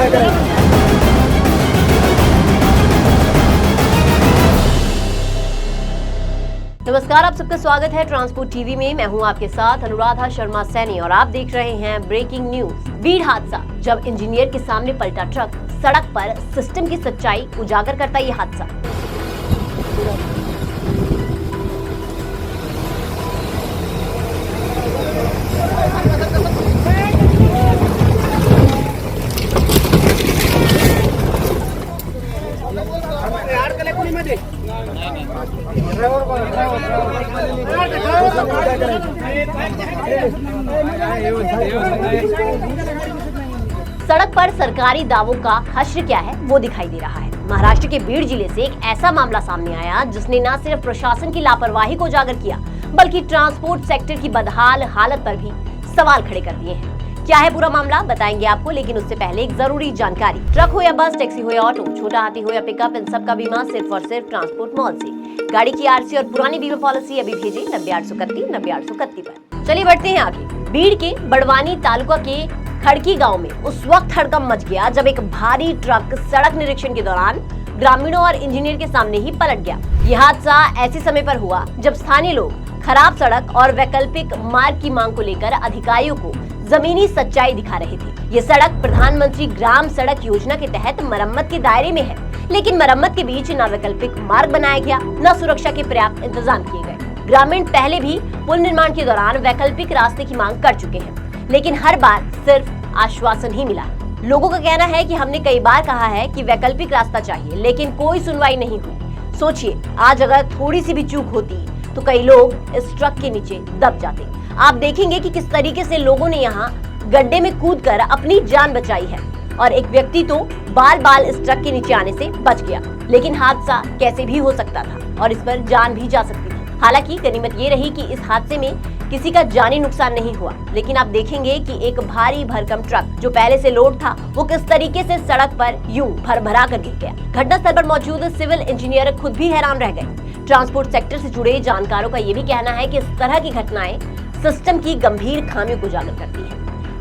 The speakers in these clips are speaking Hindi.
नमस्कार, आप सबका स्वागत है ट्रांसपोर्ट टीवी में। मैं हूं आपके साथ अनुराधा शर्मा सैनी और आप देख रहे हैं ब्रेकिंग न्यूज। भीड़ हादसा, जब इंजीनियर के सामने पलटा ट्रक, सड़क पर सिस्टम की सच्चाई उजागर करता ये हादसा। सड़क पर सरकारी दावों का हश्र क्या है वो दिखाई दे रहा है। महाराष्ट्र के बीड़ जिले से एक ऐसा मामला सामने आया जिसने न सिर्फ प्रशासन की लापरवाही को उजागर किया बल्कि ट्रांसपोर्ट सेक्टर की बदहाल हालत पर भी सवाल खड़े कर दिए हैं। क्या है पूरा मामला बताएंगे आपको, लेकिन उससे पहले एक जरूरी जानकारी। ट्रक हो या बस, टैक्सी हो या ऑटो, छोटा हाथी हो या पिकअप, इन सब का बीमा सिर्फ और सिर्फ ट्रांसपोर्ट मॉल से। गाड़ी की आरसी और पुरानी बीमा पॉलिसी अभी भेजें 90-831 पर। चलिए बढ़ते हैं आगे। बीड़ के बड़वानी तालुका के खड़की गांव में उस वक्त हड़कंप मच गया जब एक भारी ट्रक सड़क निरीक्षण के दौरान ग्रामीणों और इंजीनियर के सामने ही पलट गया। यह हादसा ऐसे समय पर हुआ जब स्थानीय लोग खराब सड़क और वैकल्पिक मार्ग की मांग को लेकर अधिकारियों को जमीनी सच्चाई दिखा रहे थे। ये सड़क प्रधानमंत्री ग्राम सड़क योजना के तहत मरम्मत के दायरे में है, लेकिन मरम्मत के बीच न वैकल्पिक मार्ग बनाया गया, न सुरक्षा के पर्याप्त इंतजाम किए गए। ग्रामीण पहले भी पुल निर्माण के दौरान वैकल्पिक रास्ते की मांग कर चुके हैं, लेकिन हर बार सिर्फ आश्वासन ही मिला। लोगों का कहना है कि हमने कई बार कहा है कि वैकल्पिक रास्ता चाहिए, लेकिन कोई सुनवाई नहीं हुई। सोचिए, आज अगर थोड़ी सी भी चूक होती तो कई लोग इस ट्रक के नीचे दब जाते। आप देखेंगे कि किस तरीके से लोगों ने यहाँ गड्ढे में कूदकर अपनी जान बचाई है और एक व्यक्ति तो बाल बाल इस ट्रक के नीचे आने से बच गया। लेकिन हादसा कैसे भी हो सकता था और इस पर जान भी जा सकती थी। हालांकि गनीमत ये रही कि इस हादसे में किसी का जानी नुकसान नहीं हुआ, लेकिन आप देखेंगे कि एक भारी भरकम ट्रक जो पहले से लोड था वो किस तरीके से सड़क पर यूं भर-भरा कर गिर गया। घटनास्थल पर मौजूद सिविल इंजीनियर खुद भी हैरान रह गए। ट्रांसपोर्ट सेक्टर से जुड़े जानकारों का ये भी कहना है कि इस तरह की घटनाएं सिस्टम की गंभीर खामियों को उजागर करती है।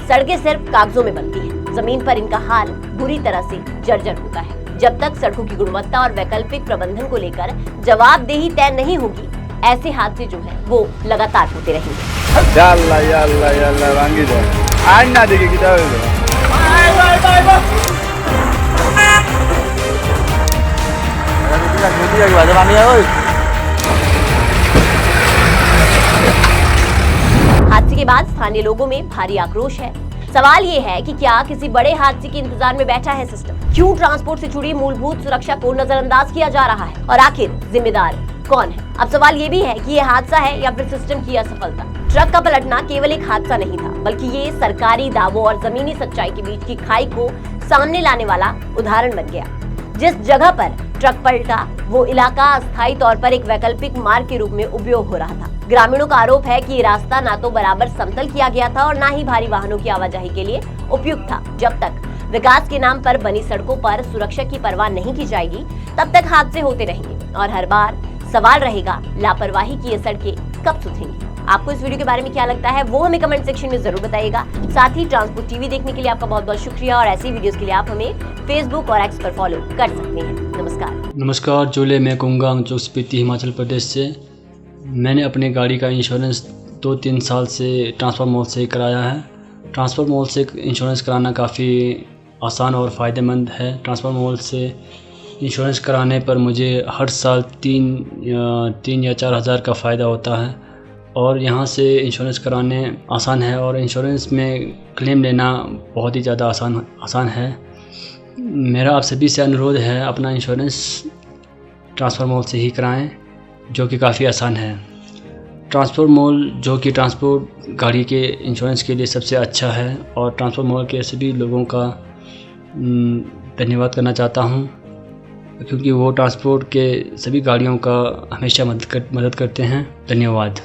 सड़कें सिर्फ कागजों में बनती हैं, जमीन पर इनका हाल बुरी तरह से जर्जर होता है। जब तक सड़कों की गुणवत्ता और वैकल्पिक प्रबंधन को लेकर जवाबदेही तय नहीं होगी, ऐसे हादसे जो है वो लगातार होते रहेंगे। हादसे के बाद स्थानीय लोगों में भारी आक्रोश है। सवाल ये है कि क्या किसी बड़े हादसे के इंतजार में बैठा है सिस्टम? क्यों ट्रांसपोर्ट से जुड़ी मूलभूत सुरक्षा को नजरअंदाज किया जा रहा है और आखिर जिम्मेदार कौन है? अब सवाल ये भी है कि ये हादसा है या फिर सिस्टम की असफलता। ट्रक का पलटना केवल एक हादसा नहीं था, बल्कि ये सरकारी दावों और जमीनी सच्चाई के बीच की खाई को सामने लाने वाला उदाहरण बन गया। जिस जगह पर ट्रक पलटा वो इलाका अस्थायी तौर पर एक वैकल्पिक मार्ग के रूप में उपयोग हो रहा था। ग्रामीणों का आरोप है कि ये रास्ता ना तो बराबर समतल किया गया था और ना ही भारी वाहनों की आवाजाही के लिए उपयुक्त था। जब तक विकास के नाम पर बनी सड़कों पर सुरक्षा की परवाह नहीं की जाएगी, तब तक हादसे होते रहेंगे और हर बार सवाल रहेगा लापरवाही की ये सड़कें कब सुधरेंगी। आपको इस वीडियो के बारे में क्या लगता है वो हमें कमेंट सेक्शन में जरूर बताइएगा। साथ ही ट्रांसपोर्ट टीवी देखने के लिए आपका बहुत बहुत शुक्रिया और ऐसी वीडियोस के लिए आप हमें फेसबुक और एक्स पर फॉलो कर सकते हैं। नमस्कार, जोले मैं कुंगांग जो स्पीति हिमाचल प्रदेश से। मैंने अपनी गाड़ी का इंश्योरेंस 2-3 साल से ट्रांसपोर्ट मॉल से कराया है। ट्रांसपोर्ट मॉल से इंश्योरेंस कराना काफ़ी आसान और फ़ायदेमंद है। ट्रांसपोर्ट मॉल से इंश्योरेंस कराने पर मुझे हर साल 3 या 4 हज़ार का फ़ायदा होता है और यहाँ से इंश्योरेंस कराने आसान है और इंश्योरेंस में क्लेम लेना बहुत ही ज़्यादा आसान है। मेरा आप सभी से अनुरोध है, अपना इंश्योरेंस ट्रांसपोर्ट मॉल से ही कराएं, जो कि काफ़ी आसान है। ट्रांसपोर्ट मॉल जो कि ट्रांसपोर्ट गाड़ी के इंश्योरेंस के लिए सबसे अच्छा है और ट्रांसपोर्ट मॉल के सभी लोगों का धन्यवाद करना चाहता हूं, क्योंकि वो ट्रांसपोर्ट के सभी गाड़ियों का हमेशा मदद करते हैं। धन्यवाद।